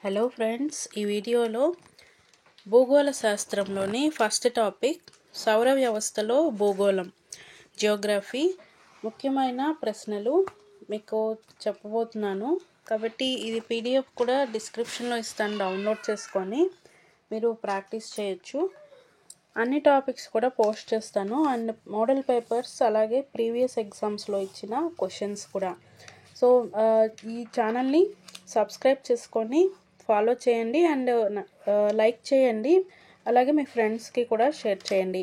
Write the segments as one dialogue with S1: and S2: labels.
S1: Hello friends, ఈ వీడియోలో భూగోళ శాస్త్రంలోని ఫస్ట్ టాపిక్ సౌర వ్యవస్థలో భూగోళం జియోగ్రఫీ ముఖ్యమైన ప్రశ్నలు మీకు చెప్పబోతున్నాను. కాబట్టి ఇది పీడిఎఫ్ కూడా డిస్క్రిప్షన్లో ఇస్తాను, డౌన్లోడ్ చేసుకొని మీరు ప్రాక్టీస్ చేయొచ్చు. అన్ని టాపిక్స్ కూడా పోస్ట్ చేస్తాను అండ్ మోడల్ పేపర్స్ అలాగే ప్రీవియస్ ఎగ్జామ్స్లో ఇచ్చిన క్వశ్చన్స్ కూడా. సో ఈ ఛానల్ని సబ్స్క్రైబ్ చేసుకొని ఫాలో చేయండి అండ్ లైక్ చేయండి, అలాగే మీ ఫ్రెండ్స్కి కూడా షేర్ చేయండి.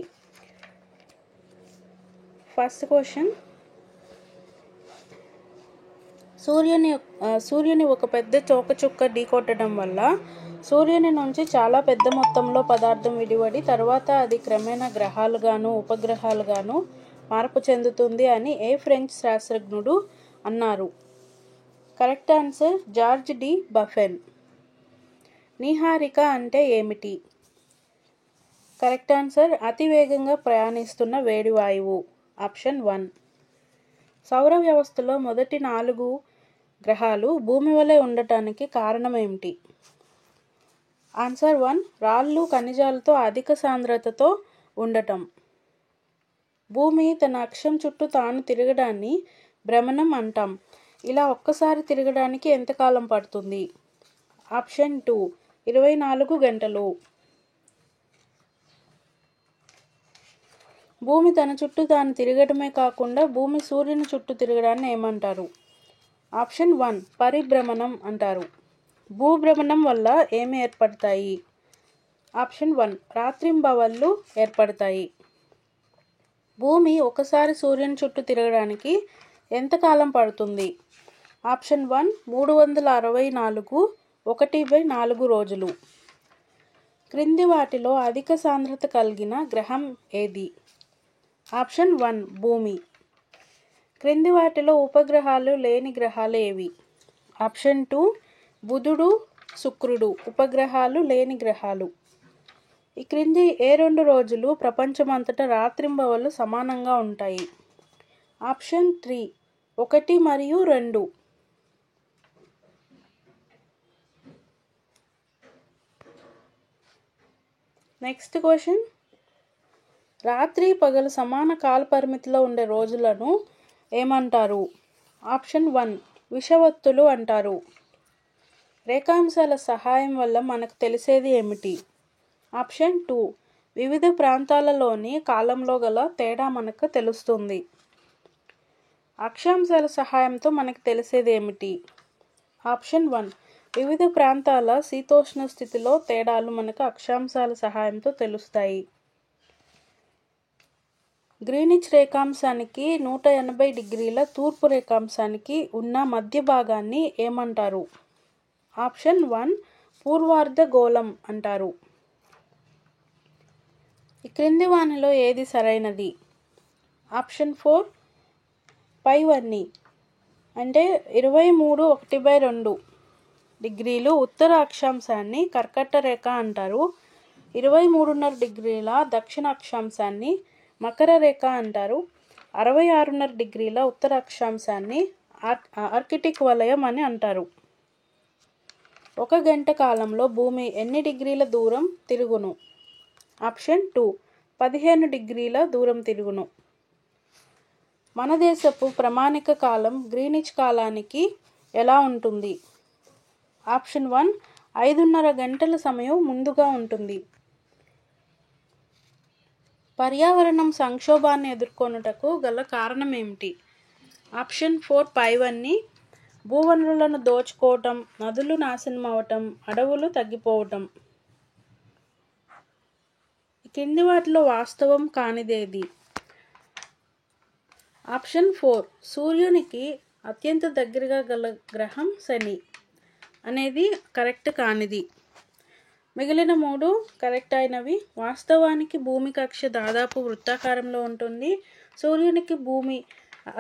S1: ఫస్ట్ క్వశ్చన్, సూర్యుని ఒక పెద్ద తోకచుక్క ఢీకొట్టడం వల్ల సూర్యుని నుంచి చాలా పెద్ద మొత్తంలో పదార్థం విడివడి తర్వాత అది క్రమేణా గ్రహాలుగాను ఉపగ్రహాలుగాను మార్పు చెందుతుంది అని ఏ ఫ్రెంచ్ శాస్త్రజ్ఞుడు అన్నారు? Correct answer George de Buffon. నీహారిక అంటే ఏమిటి? కరెక్ట్ ఆన్సర్ అతి వేగంగా ప్రయాణిస్తున్న వేడి వాయువు, ఆప్షన్ 1. సౌర వ్యవస్థలో మొదటి 4 గ్రహాలు భూమి వలె ఉండటానికి కారణం ఏమిటి? ఆన్సర్ 1. రాళ్ళు ఖనిజాలతో అధిక సాంద్రతతో ఉండటం. భూమి తన అక్షం చుట్టూ తాను తిరగడాన్ని భ్రమణం అంటాం. ఇలా ఒక్కసారి తిరగడానికి ఎంతకాలం పడుతుంది? ఆప్షన్ 2. 24 గంటలు. భూమి తన చుట్టూ తాను తిరగడమే కాకుండా భూమి సూర్యుని చుట్టూ తిరగడాన్ని ఏమంటారు? ఆప్షన్ 1. పరిభ్రమణం అంటారు. భూభ్రమణం వల్ల ఏమి ఏర్పడతాయి? ఆప్షన్ 1. రాత్రింబవళ్ళు ఏర్పడతాయి. భూమి ఒకసారి సూర్యుని చుట్టూ తిరగడానికి ఎంతకాలం పడుతుంది? ఆప్షన్ 1. 364 1/4 రోజులు. క్రింది వాటిలో అధిక సాంద్రత కలిగిన గ్రహం ఏది? ఆప్షన్ 1. భూమి. క్రింది వాటిలో ఉపగ్రహాలు లేని గ్రహాలు ఏవి? ఆప్షన్ 2. బుధుడు, శుక్రుడు ఉపగ్రహాలు లేని గ్రహాలు. ఈ క్రింది ఏ 2 రోజులు ప్రపంచమంతటా రాత్రింబవళ్ళు సమానంగా ఉంటాయి? ఆప్షన్ 3. 1 మరియు 2. నెక్స్ట్ క్వశ్చన్, రాత్రి పగలు సమాన కాల పరిమితిలో ఉండే రోజులను ఏమంటారు? ఆప్షన్ 1. విషువత్తులు అంటారు. రేఖాంశాల సహాయం వల్ల మనకు తెలిసేది ఏమిటి? ఆప్షన్ 2. వివిధ ప్రాంతాలలోని కాలంలో గల తేడా మనకు తెలుస్తుంది. అక్షాంశాల సహాయంతో మనకు తెలిసేది ఏమిటి? ఆప్షన్ 1. వివిధ ప్రాంతాల శీతోష్ణ స్థితిలో తేడాలు మనకు అక్షాంశాల సహాయంతో తెలుస్తాయి. గ్రీనిచ్ రేఖాంశానికి 180 డిగ్రీల తూర్పు రేఖాంశానికి ఉన్న మధ్య భాగాన్ని ఏమంటారు? ఆప్షన్ 1. పూర్వార్ధ గోళం అంటారు. ఈ క్రింది వానిలో ఏది సరైనది? ఆప్షన్ 4. పైవన్నీ అంటే 23 1/2 డిగ్రీలు ఉత్తర అక్షాంశాన్ని కర్కట రేఖ అంటారు. 23.5 డిగ్రీల దక్షిణ అక్షాంశాన్ని మకర రేఖ అంటారు. 66.5 డిగ్రీల ఉత్తర అక్షాంశాన్ని ఆర్కిటిక్ వలయం అని అంటారు. 1 గంట కాలంలో భూమి ఎన్ని డిగ్రీల దూరం తిరుగును? ఆప్షన్ 2. 15 డిగ్రీల దూరం తిరుగును. మన దేశపు ప్రామాణిక కాలం గ్రీనిచ్ కాలానికి ఎలా ఉంటుంది? ఆప్షన్ 1. 5.5 గంటల సమయం ముందుగా ఉంటుంది. పర్యావరణం సంక్షోభాన్ని ఎదుర్కొనుటకు గల కారణం ఏమిటి? ఆప్షన్ 4. పైవన్నీ భూవనరులను దోచుకోవటం, నదులు నాశనం అవటం, అడవులు తగ్గిపోవటం. కింది వాటిలో వాస్తవం కానిదేది? ఆప్షన్ 4. సూర్యునికి అత్యంత దగ్గరగా గల గ్రహం శని అనేది కరెక్ట్ కానిది. మిగిలిన 3 కరెక్ట్ అయినవి. వాస్తవానికి భూమి కక్ష దాదాపు వృత్తాకారంలో ఉంటుంది. సూర్యునికి భూమి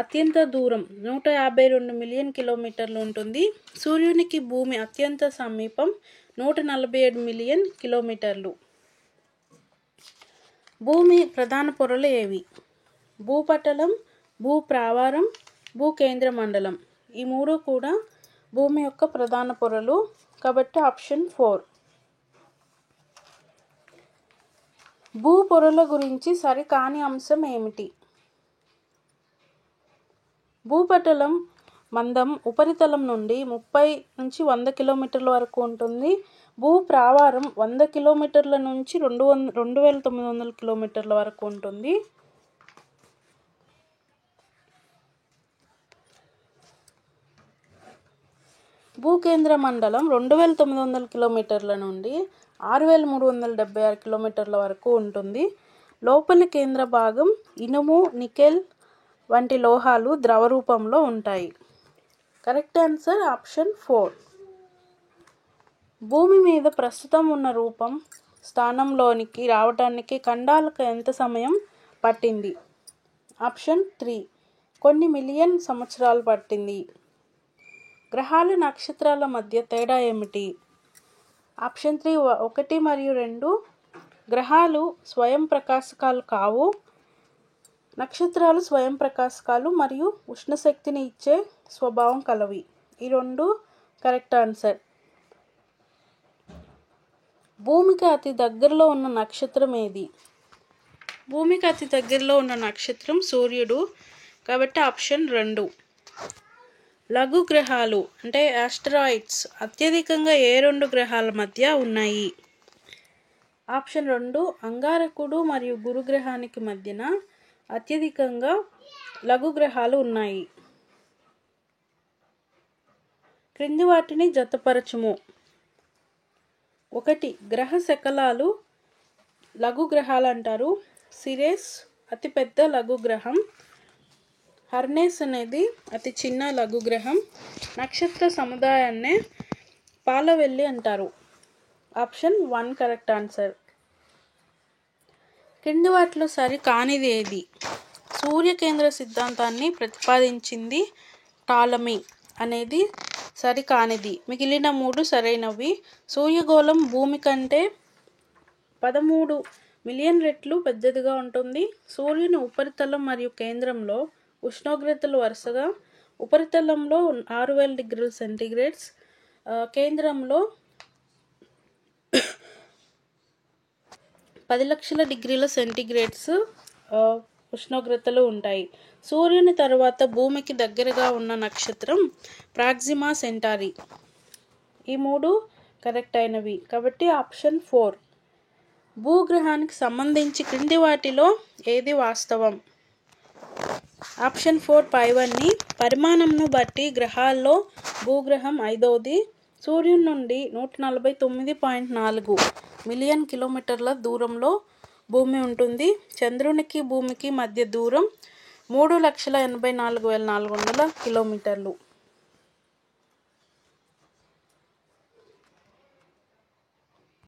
S1: అత్యంత దూరం 152 మిలియన్ కిలోమీటర్లు ఉంటుంది. సూర్యునికి భూమి అత్యంత సమీపం 147 మిలియన్ కిలోమీటర్లు. భూమి ప్రధాన పొరలు ఏవి? భూపటలం, భూప్రావారం, భూకేంద్ర మండలం. ఈ 3 కూడా భూమి యొక్క ప్రధాన పొరలు. కాబట్టి ఆప్షన్ 4. భూ పొరల గురించి సరికాని అంశం ఏమిటి? భూపటలం మందం ఉపరితలం నుండి 30 నుంచి 100 కిలోమీటర్ల వరకు ఉంటుంది. భూ ప్రావారం 100 కిలోమీటర్ల నుంచి 2900 కిలోమీటర్ల వరకు ఉంటుంది. భూకేంద్ర మండలం 2900 కిలోమీటర్ల నుండి 6376 కిలోమీటర్ల వరకు ఉంటుంది. లోపలి కేంద్ర భాగం ఇనుము, నికెల్ వంటి లోహాలు ద్రవ రూపంలో ఉంటాయి. Correct answer option 4. భూమి మీద ప్రస్తుతం ఉన్న రూపం స్థానంలోనికి రావడానికి ఖండాలకు ఎంత సమయం పట్టింది? ఆప్షన్ 3. కొన్ని మిలియన్ సంవత్సరాలు పట్టింది. గ్రహాలు నక్షత్రాల మధ్య తేడా ఏమిటి? ఆప్షన్ 3. 1 మరియు 2. గ్రహాలు స్వయం ప్రకాశకాలు కావు. నక్షత్రాలు స్వయం ప్రకాశకాలు మరియు ఉష్ణశక్తిని ఇచ్చే స్వభావం కలవి. ఈ 2 కరెక్ట్ ఆన్సర్. భూమికి అతి దగ్గరలో ఉన్న నక్షత్రం ఏది? భూమికి అతి దగ్గరలో ఉన్న నక్షత్రం సూర్యుడు, కాబట్టి ఆప్షన్ 2. లఘు గ్రహాలు అంటే ఆస్టరాయిడ్స్ అత్యధికంగా ఏ 2 గ్రహాల మధ్య ఉన్నాయి? ఆప్షన్ 2. అంగారకుడు మరియు గురుగ్రహానికి మధ్యన అత్యధికంగా లఘు గ్రహాలు ఉన్నాయి. క్రింది వాటిని జతపరచుము. 1. గ్రహ శకలాలు లఘు గ్రహాలు అంటారు. సిరెస్ అతిపెద్ద లఘు గ్రహం. హర్నేస్ అనేది అతి చిన్న లఘు గ్రహం. నక్షత్ర సముదాయాన్నే పాలవెల్లి అంటారు. Option 1 correct answer. క్రింది వాటిలో సరి కానిది ఏది? సూర్యకేంద్ర సిద్ధాంతాన్ని ప్రతిపాదించింది టాలమీ అనేది సరి కానిది. మిగిలిన 3 సరైనవి. సూర్యగోళం భూమి కంటే 13 మిలియన్ రెట్లు పెద్దదిగా ఉంటుంది. సూర్యుని ఉపరితలం మరియు కేంద్రంలో ఉష్ణోగ్రతలు వరుసగా ఉపరితలంలో 6000 డిగ్రీల సెంటీగ్రేడ్స్, కేంద్రంలో 10 లక్షల డిగ్రీల సెంటీగ్రేడ్స్ ఉష్ణోగ్రతలు ఉంటాయి. సూర్యుని తర్వాత భూమికి దగ్గరగా ఉన్న నక్షత్రం ప్రాక్సిమా సెంటారి. ఈ 3 కరెక్ట్ అయినవి, కాబట్టి ఆప్షన్ 4. భూగ్రహానికి సంబంధించి క్రింది వాటిలో ఏది వాస్తవం? ఆప్షన్ 4 పైవన్నీ. పరిమాణంను బట్టి గ్రహాల్లో భూగ్రహం 5వది. సూర్యుని నుండి 149.4 మిలియన్ కిలోమీటర్ల దూరంలో భూమి ఉంటుంది. చంద్రునికి భూమికి మధ్య దూరం 3,84,400 కిలోమీటర్లు.